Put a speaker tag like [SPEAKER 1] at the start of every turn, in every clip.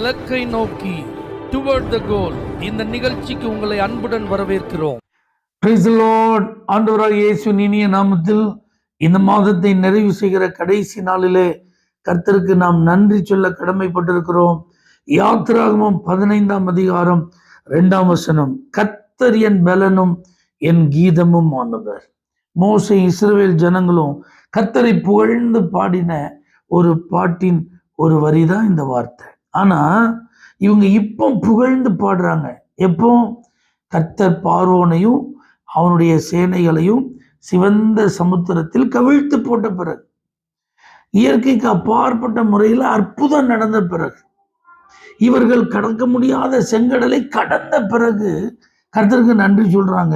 [SPEAKER 1] இலக்கை நோக்கி டுவர்ட் த கோல் இந்த நிகழ்ச்சிக்கு உங்களை அன்புடன் வரவேற்கிறோம்.
[SPEAKER 2] Praise the Lord. ஆண்டவராகிய இயேசுவின் இனிய நாமத்தில் இந்த மாதத்தை நிறைவு செய்கிற கடைசி நாளிலே கர்த்தருக்கு நாம் நன்றி சொல்ல கடமைப்பட்டிருக்கிறோம். யாத்திராகமம் 15ஆம் அதிகாரம் 2ஆம் வசனம், கர்த்தர் என் பலனும் என் கீதமும் ஆனவர். மோசே இஸ்ரவேல் ஜனங்களும் கர்த்தரை புகழ்ந்து பாடின ஒரு பாட்டின் ஒரு வரிதான் இந்த வார்த்தை. ஆனா இவங்க இப்போ புகழ்ந்து பாடுறாங்க. எப்போ? கர்த்தர் பார்வோனையும் அவனுடைய சேனைகளையும் சிவந்த சமுத்திரத்தில் கவிழ்த்து போட்ட பிறகு, இயற்கைக்கு அப்பாற்பட்ட முறையில் அற்புதம் நடந்த பிறகு, இவர்கள் கடக்க முடியாத செங்கடலை கடந்த பிறகு கர்த்தருக்கு நன்றி சொல்றாங்க.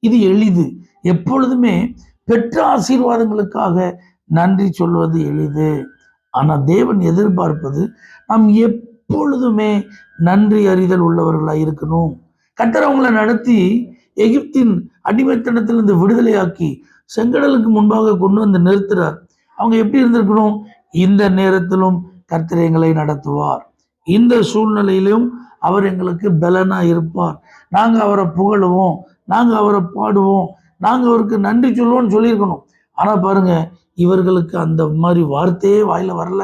[SPEAKER 2] இது எளிது. எப்பொழுதுமே பெற்ற ஆசீர்வாதங்களுக்காக நன்றி சொல்வது எளிது. ஆனா தேவன் எதிர்பார்ப்பது நாம் எப்பொழுதுமே நன்றி அறிதல் உள்ளவர்களாக இருக்கணும். கர்த்தர் அவங்களை நடத்தி எகிப்தின் அடிமைத்தனத்திலிருந்து விடுதலையாக்கி செங்கடலுக்கு முன்பாக கொண்டு வந்து நிறுத்துறார். அவங்க எப்படி இருந்திருக்கணும்? இந்த நேரத்திலும் கர்த்தர் எங்களை நடத்துவார், இந்த சூழ்நிலையிலும் அவர் எங்களுக்கு பலனா இருப்பார், நாங்க அவரை புகழுவோம், நாங்க அவரை பாடுவோம், நாங்க அவருக்கு நன்றி சொல்லுவோம்னு சொல்லியிருக்கணும். ஆனா பாருங்க, இவர்களுக்கு அந்த மாதிரி வார்த்தையே வாயில வரல,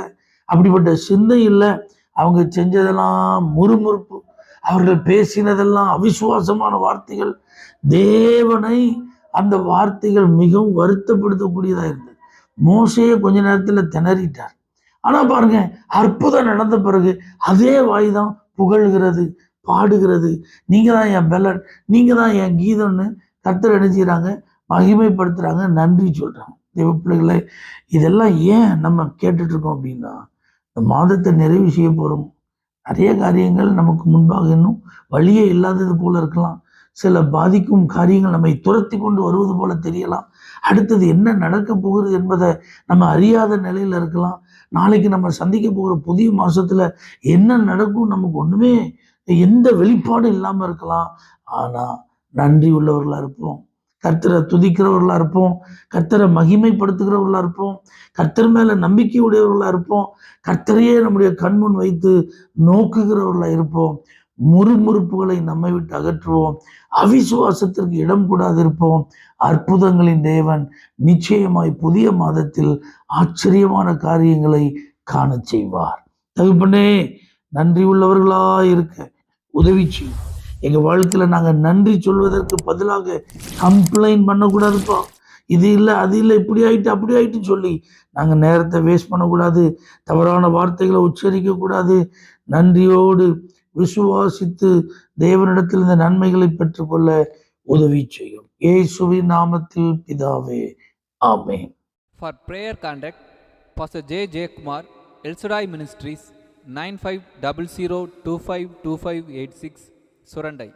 [SPEAKER 2] அப்படிப்பட்ட சிந்தை இல்லை. அவங்க செஞ்சதெல்லாம் முறுமுறுப்பு, அவர்கள் பேசினதெல்லாம் அவிசுவாசமான வார்த்தைகள். தேவனை அந்த வார்த்தைகள் மிகவும் வருத்தப்படுத்தக்கூடியதா இருந்தது. மோசையே கொஞ்ச நேரத்துல திணறிட்டார். ஆனா பாருங்க, அற்புதம் நடந்த பிறகு அதே வாய் தான் புகழ்கிறது, பாடுகிறது. நீங்க தான் என் பலன், நீங்க தான் என் கீதம்னு கர்த்தர் நினைச்சுக்கிறாங்க, மகிமைப்படுத்துறாங்க, நன்றி சொல்றாங்க. தேவ பிள்ளைகளை, இதெல்லாம் ஏன் நம்ம கேட்டுட்டு இருக்கோம் அப்படின்னா, இந்த மாதத்தை நிறைவு செய்ய போறோம். நிறைய காரியங்கள் நமக்கு முன்பாக இன்னும் வழியே இல்லாதது போல இருக்கலாம். சில பாதிக்கும் காரியங்கள் நம்மை துரத்தி கொண்டு வருவது போல தெரியலாம். அடுத்தது என்ன நடக்க போகிறது என்பதை நம்ம அறியாத நிலையில இருக்கலாம். நாளைக்கு நம்ம சந்திக்க போகிற புதிய மாசத்துல என்ன நடக்கும் நமக்கு ஒண்ணுமே எந்த வெளிப்பாடும் இல்லாம இருக்கலாம். ஆனா நன்றி உள்ளவர்களா இருப்போம், கர்த்தரை துதிக்கிறவர்களா இருப்போம், கர்த்தரை மகிமைப்படுத்துகிறவர்களா இருப்போம், கர்த்தர் மேல நம்பிக்கை உடையவர்களா இருப்போம், கர்த்தரையே நம்முடைய கண்முன் வைத்து நோக்குகிறவர்களா இருப்போம். முறுமுறுப்புகளை நம்மை விட்டு அகற்றுவோம், அவிசுவாசத்திற்கு இடம் கூடாது இருப்போம். அற்புதங்களின் தேவன் நிச்சயமாய் புதிய மாதத்தில் ஆச்சரியமான காரியங்களை காண செய்வார். தகுப்பனே, நன்றி உள்ளவர்களா இருக்க உதவி செய்யும். எங்க வாழ்க்கையில நாங்க நன்றி சொல்வதற்கு பதிலாக கம்ப்ளைண்ட் பண்ணக்கூடாதுப்பா, இது இல்லை அது இல்லை, இப்படி ஆயிட்டு அப்படி ஆயிட்டு சொல்லி நாங்க நேரத்தை வேஸ்ட் பண்ணக்கூடாது, தவறான வார்த்தைகளை உச்சரிக்க கூடாது. நன்றியோடு விசுவாசித்து தேவனிடத்தில் இந்த நன்மைகளை பெற்றுக்கொள்ள உதவி செய்யும். இயேசுவின் நாமத்தில் பிதாவே, ஆமென்.
[SPEAKER 3] For prayer contact Pastor J. Kumar, El Shaddai Ministries, 9500252586, Surandai.